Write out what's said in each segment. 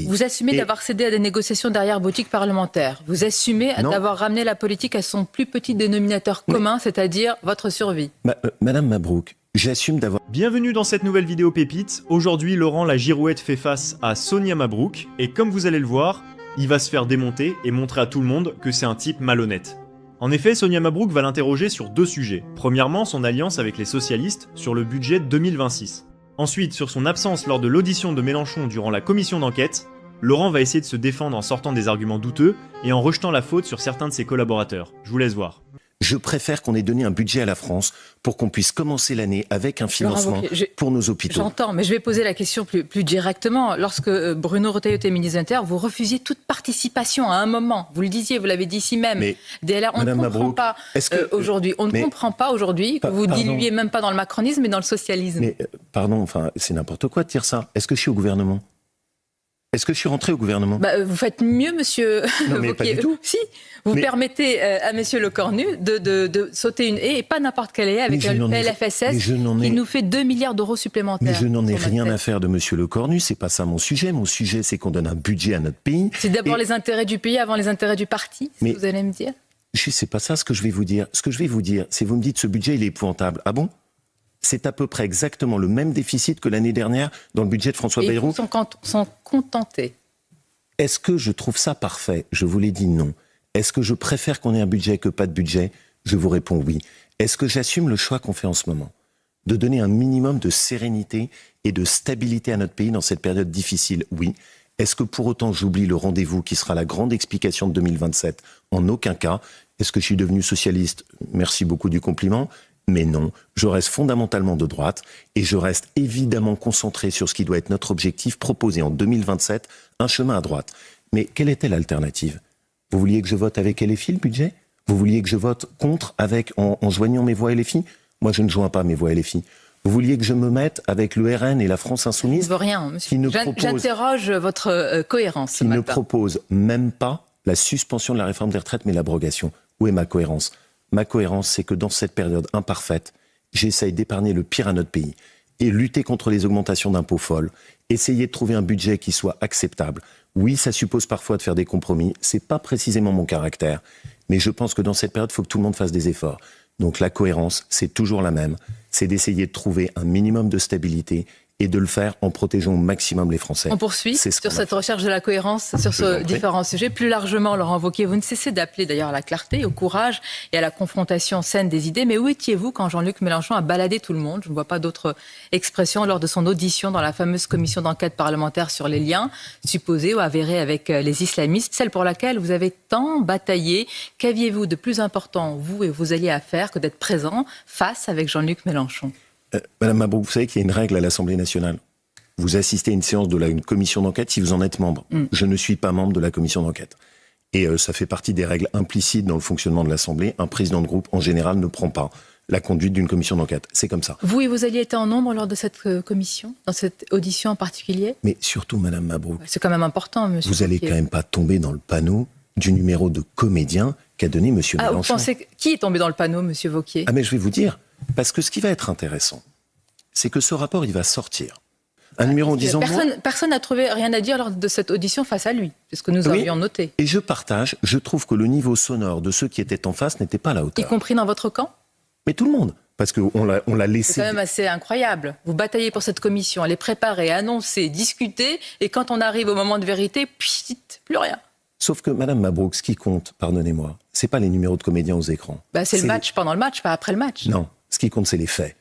Vous assumez d'avoir cédé à des négociations derrière boutique parlementaire. Vous assumez d'avoir ramené la politique à son plus petit dénominateur commun, c'est-à-dire votre survie. Madame Mabrouk, j'assume d'avoir... Bienvenue dans cette nouvelle vidéo pépite. Aujourd'hui, Laurent la Girouette fait face à Sonia Mabrouk. Et comme vous allez le voir, il va se faire démonter et montrer à tout le monde que c'est un type malhonnête. En effet, Sonia Mabrouk va l'interroger sur deux sujets. Premièrement, son alliance avec les socialistes sur le budget 2026. Ensuite, sur son absence lors de l'audition de Mélenchon durant la commission d'enquête, Laurent va essayer de se défendre en sortant des arguments douteux et en rejetant la faute sur certains de ses collaborateurs. Je vous laisse voir. Je préfère qu'on ait donné un budget à la France pour qu'on puisse commencer l'année avec un financement pour nos hôpitaux. J'entends, mais je vais poser la question plus directement. Lorsque Bruno Retailleau était ministre de l'Intérieur, vous refusiez toute participation à un moment. Vous le disiez, vous l'avez dit ici même. Mais, DLR, on ne comprend pas aujourd'hui. On ne comprend pas aujourd'hui que vous diluiez même pas dans le macronisme, mais dans le socialisme. Mais pardon, c'est n'importe quoi de dire ça. Est-ce que je suis au gouvernement ? Est-ce que je suis rentré au gouvernement ? Vous faites mieux, monsieur Wauquiez. Pas du tout. Si, vous permettez à monsieur Lecornu de sauter une haie, et pas n'importe quelle haie, avec un PLFSS qui nous fait 2 milliards d'euros supplémentaires. Mais je n'en ai rien à faire de monsieur Lecornu, c'est pas ça mon sujet. Mon sujet, c'est qu'on donne un budget à notre pays. C'est d'abord les intérêts du pays avant les intérêts du parti, c'est ce que vous allez me dire ? C'est pas ça ce que je vais vous dire. Ce que je vais vous dire, c'est vous me dites ce budget, il est épouvantable. Ah bon ? C'est à peu près exactement le même déficit que l'année dernière dans le budget de François Bayrou. Et ils sont contentés. Est-ce que je trouve ça parfait ? Je vous l'ai dit non. Est-ce que je préfère qu'on ait un budget que pas de budget ? Je vous réponds oui. Est-ce que j'assume le choix qu'on fait en ce moment ? De donner un minimum de sérénité et de stabilité à notre pays dans cette période difficile ? Oui. Est-ce que pour autant j'oublie le rendez-vous qui sera la grande explication de 2027 ? En aucun cas. Est-ce que je suis devenu socialiste ? Merci beaucoup du compliment. Mais non, je reste fondamentalement de droite et je reste évidemment concentré sur ce qui doit être notre objectif proposé en 2027, un chemin à droite. Mais quelle était l'alternative ? Vous vouliez que je vote avec LFI le budget ? Vous vouliez que je vote contre en joignant mes voix LFI ? Moi je ne joins pas mes voix LFI. Vous vouliez que je me mette avec le RN et la France Insoumise ? Je ne veux rien, monsieur. J'interroge votre cohérence. Qui ne propose même pas la suspension de la réforme des retraites mais l'abrogation. Où est ma cohérence ? Ma cohérence, c'est que dans cette période imparfaite, j'essaye d'épargner le pire à notre pays et lutter contre les augmentations d'impôts folles, essayer de trouver un budget qui soit acceptable. Oui, ça suppose parfois de faire des compromis, c'est pas précisément mon caractère, mais je pense que dans cette période, il faut que tout le monde fasse des efforts. Donc la cohérence, c'est toujours la même, c'est d'essayer de trouver un minimum de stabilité et de le faire en protégeant au maximum les Français. On poursuit sur cette recherche de la cohérence sur ce différents sujets. Plus largement, Laurent Wauquiez, vous ne cessez d'appeler d'ailleurs à la clarté, au courage et à la confrontation saine des idées. Mais où étiez-vous quand Jean-Luc Mélenchon a baladé tout le monde ? Je ne vois pas d'autre expression lors de son audition dans la fameuse commission d'enquête parlementaire sur les liens supposés ou avérés avec les islamistes, celle pour laquelle vous avez tant bataillé. Qu'aviez-vous de plus important, vous et vos alliés, à faire que d'être présent face avec Jean-Luc Mélenchon ? Madame Mabrouk, vous savez qu'il y a une règle à l'Assemblée nationale. Vous assistez à une séance de une commission d'enquête si vous en êtes membre. Je ne suis pas membre de la commission d'enquête. Et ça fait partie des règles implicites dans le fonctionnement de l'Assemblée. Un président de groupe, en général, ne prend pas la conduite d'une commission d'enquête. C'est comme ça. Vous et vos alliés étaient en nombre lors de cette commission, dans cette audition en particulier ? Mais surtout, Madame Mabrouk, c'est quand même important, monsieur. Vous n'allez quand même pas tomber dans le panneau du numéro de comédien qu'a donné monsieur Mélenchon. Vous pensez qui est tombé dans le panneau, monsieur Wauquiez ? Mais je vais vous dire, parce que ce qui va être intéressant, c'est que ce rapport, il va sortir. Un numéro en disant... Personne n'a trouvé rien à dire lors de cette audition face à lui. C'est ce que nous avions noté. Et je trouve que le niveau sonore de ceux qui étaient en face n'était pas à la hauteur. Y compris dans votre camp ? Mais tout le monde. Parce qu'on l'a laissé... C'est quand même assez incroyable. Vous bataillez pour cette commission, elle est préparée, annoncée, discutée, et quand on arrive au moment de vérité, plus rien. Sauf que, Madame Mabrouk, ce qui compte, pardonnez-moi, c'est pas les numéros de comédiens aux écrans. C'est le match pendant le match, pas après le match. Non, ce qui compte, c'est les faits.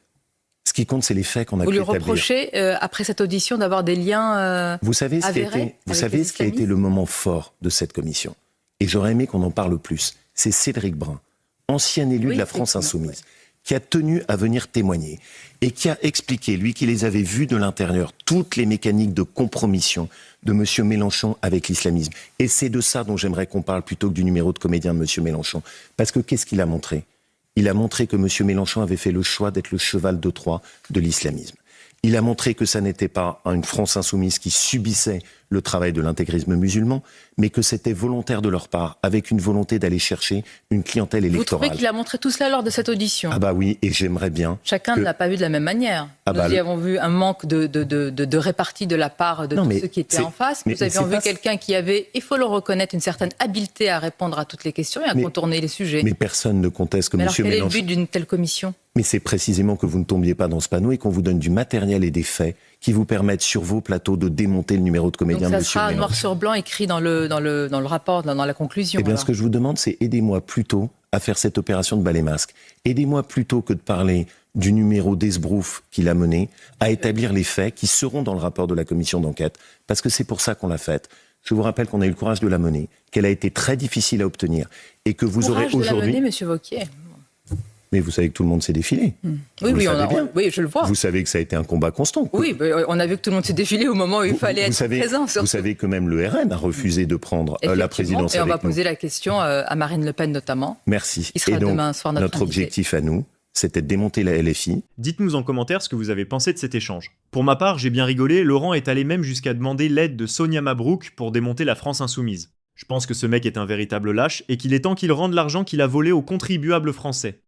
Ce qui compte, c'est les faits qu'on a pu établir. Vous lui reprochez, après cette audition, d'avoir des liens Vous savez ce qui a été le moment fort de cette commission. Et j'aurais aimé qu'on en parle plus. C'est Cédric Brun, ancien élu de la France Insoumise, qui a tenu à venir témoigner et qui a expliqué, lui qui les avait vus de l'intérieur, toutes les mécaniques de compromission de M. Mélenchon avec l'islamisme. Et c'est de ça dont j'aimerais qu'on parle plutôt que du numéro de comédien de M. Mélenchon. Parce que qu'est-ce qu'il a montré ? Il a montré que M. Mélenchon avait fait le choix d'être le cheval de Troie de l'islamisme. Il a montré que ça n'était pas une France insoumise qui subissait le travail de l'intégrisme musulman, mais que c'était volontaire de leur part, avec une volonté d'aller chercher une clientèle électorale. Vous trouvez qu'il a montré tout cela lors de cette audition? Ah bah oui, et j'aimerais bien. Chacun ne l'a pas vu de la même manière. Nous y avons vu un manque de répartie de la part de tous ceux qui étaient en face. Nous avions vu quelqu'un qui avait, il faut le reconnaître, une certaine habileté à répondre à toutes les questions et à contourner les sujets. Mais personne ne conteste que M. Mélenchon... quel est le but d'une telle commission? Mais c'est précisément que vous ne tombiez pas dans ce panneau et qu'on vous donne du matériel et des faits qui vous permettent sur vos plateaux de démonter le numéro de comédien de M. Mélenchon. Donc ça sera noir sur blanc écrit dans le rapport, dans la conclusion. Eh bien, ce que je vous demande, c'est aidez-moi plutôt à faire cette opération de balai masque. Aidez-moi plutôt que de parler du numéro d'esbrouf qu'il a mené, à établir les faits qui seront dans le rapport de la commission d'enquête, parce que c'est pour ça qu'on l'a faite. Je vous rappelle qu'on a eu le courage de la mener, qu'elle a été très difficile à obtenir, et que vous aurez aujourd'hui... Courage de la mener, M. Wauquiez. Mais vous savez que tout le monde s'est défilé. Oui, je le vois. Vous savez que ça a été un combat constant. Oui, on a vu que tout le monde s'est défilé au moment où il fallait être présent. Surtout. Vous savez que même le RN a refusé de prendre la présidence avec nous. Et on va poser la question à Marine Le Pen notamment. Merci. Qui sera demain soir notre objectif à nous, c'était de démonter la LFI. Dites-nous en commentaire ce que vous avez pensé de cet échange. Pour ma part, j'ai bien rigolé, Laurent est allé même jusqu'à demander l'aide de Sonia Mabrouk pour démonter la France insoumise. Je pense que ce mec est un véritable lâche et qu'il est temps qu'il rende l'argent qu'il a volé aux contribuables français.